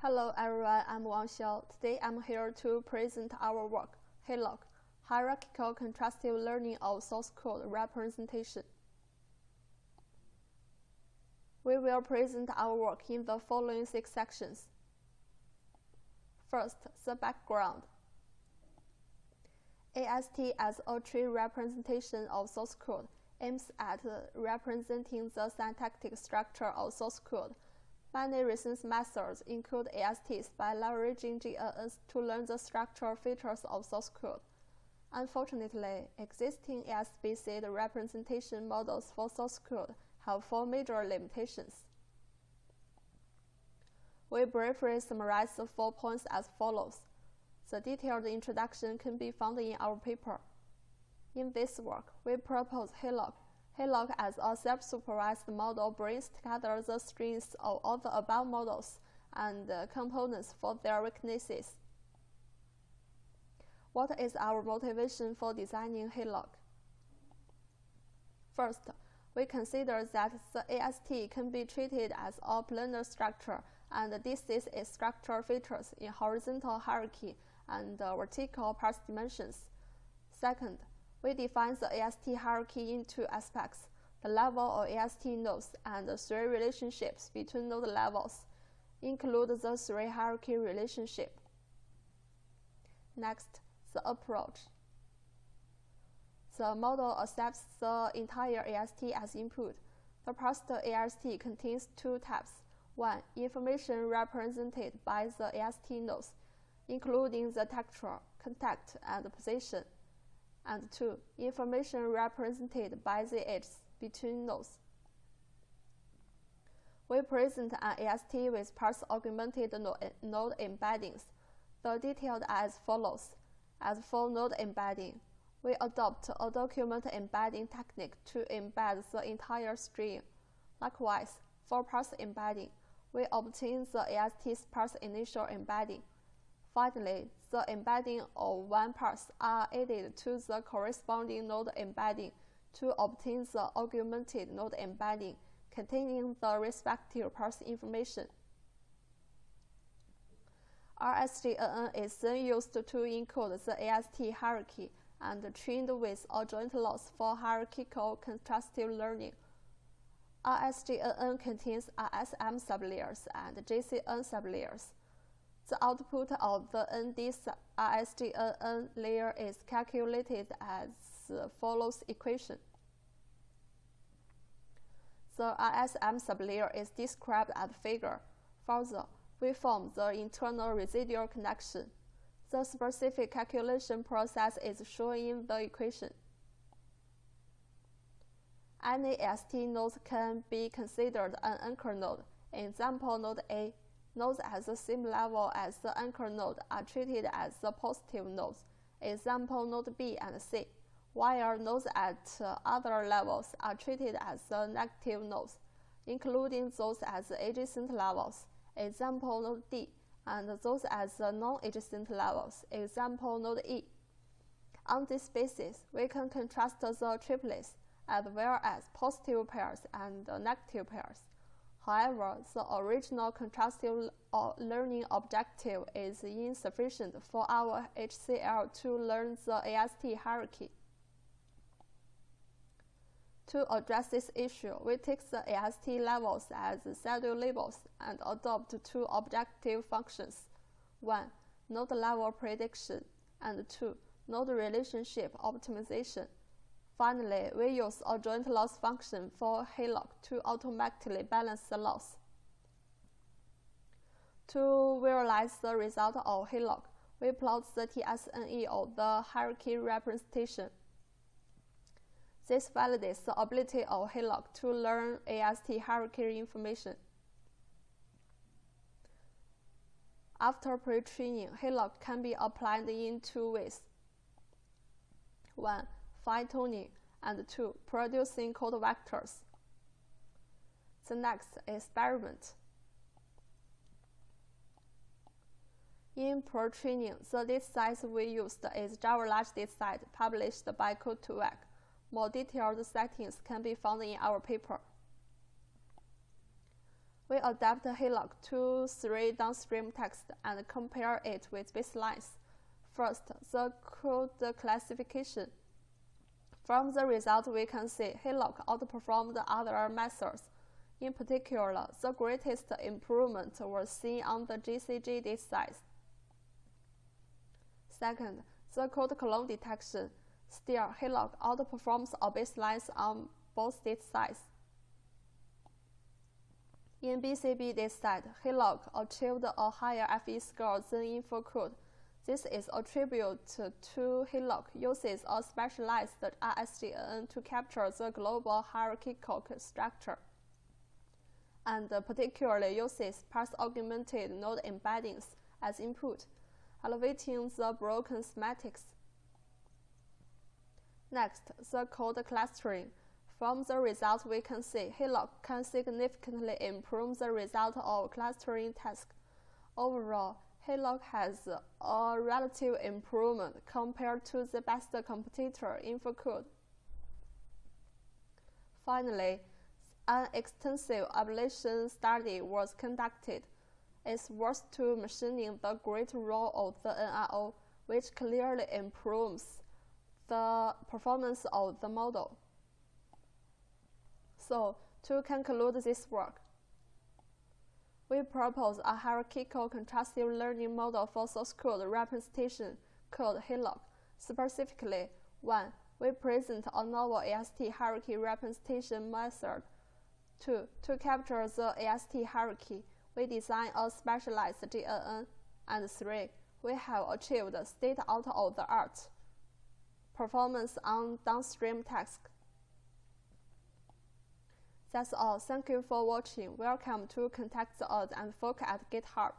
Hello everyone, I'm Wang Xiao. Today I'm here to present our work, HELoC, Hierarchical Contrastive Learning of Source Code Representation. We will present our work in the following 6 sections. First, the background. AST as a tree representation of source code aims at representing the syntactic structure of source code. Many recent methods include ASTs by leveraging GNNs to learn the structural features of source code. Unfortunately, existing AST-based representation models for source code have 4 major limitations. We briefly summarize the 4 points as follows. The detailed introduction can be found in our paper. In this work, we propose HELoC. HELoC as a self-supervised model brings together the strengths of all the above models and components for their weaknesses. What is our motivation for designing HELoC? First, we consider that the AST can be treated as a planar structure, and this is its structural features in horizontal hierarchy and vertical parse dimensions. Second, we define the AST hierarchy in 2 aspects, the level of AST nodes and the 3 relationships between node levels, include the 3 hierarchy relationship. Next, the approach. The model accepts the entire AST as input. The parsed AST contains 2 types. 1. Information represented by the AST nodes, including the texture, contact, and position. And 2. Information represented by the edges between nodes. We present an AST with parse-augmented node embeddings. The details are as follows. As for node embedding, we adopt a document embedding technique to embed the entire string. Likewise, for parse embedding, we obtain the AST's parse initial embedding. Finally, the embedding of 1 parse are added to the corresponding node embedding to obtain the augmented node embedding containing the respective parse information. RSGNN is then used to encode the AST hierarchy and trained with a joint loss for hierarchical contrastive learning. RSGNN contains RSM sublayers and JCN sublayers. The output of the ND RSGNN layer is calculated as follows equation. The RSM sublayer is described as figure. Further, we form the internal residual connection. The specific calculation process is shown in the equation. Any AST node can be considered an anchor node. Example node A. Nodes at the same level as the anchor node are treated as the positive nodes. Example node B and C, while nodes at other levels are treated as the negative nodes, including those at the adjacent levels. Example node D, and those at the non-adjacent levels. Example node E. On this basis, we can contrast the triplets as well as positive pairs and negative pairs. However, the original contrastive learning objective is insufficient for our HCL to learn the AST hierarchy. To address this issue, we take the AST levels as schedule labels and adopt 2 objective functions. 1. Node level prediction, and 2. Node relationship optimization. Finally, we use a joint loss function for HELoC to automatically balance the loss. To visualize the result of HELoC, we plot the TSNE of the hierarchy representation. This validates the ability of HELoC to learn AST hierarchy information. After pre-training, HELoC can be applied in 2 ways. 1. Fine-tuning, and 2. Producing code vectors. The next experiment. In pre-training, the dataset we used is Java large dataset published by Code2Vec. More detailed settings can be found in our paper. We adapt HELoC to 3 downstream texts and compare it with baselines. First, the code classification. From the result, we can see HELoC outperformed other methods. In particular, the greatest improvement was seen on the GCG data size. Second, the code clone detection. Still, HELoC outperforms our baselines on both data size. In BCB dataset, HELoC achieved a higher FE score than in full code. This is attributed to HELoC uses a specialized RSGN to capture the global hierarchical structure, and particularly uses parse-augmented node embeddings as input, elevating the broken semantics. Next, the code clustering. From the results, we can see HELoC can significantly improve the result of clustering tasks. Overall, HELoC has a relative improvement compared to the best competitor in full code. Finally, an extensive evaluation study was conducted. It's worth to mentioning the great role of the NRO, which clearly improves the performance of the model. So, to conclude this work, we propose a hierarchical contrastive learning model for source code representation called HELoC. Specifically, 1. We present a novel AST hierarchy representation method. 2. To capture the AST hierarchy, we design a specialized GNN. And 3. We have achieved state-of-the-art performance on downstream tasks. That's all. Thank you for watching. Welcome to contact us and FOC at GitHub.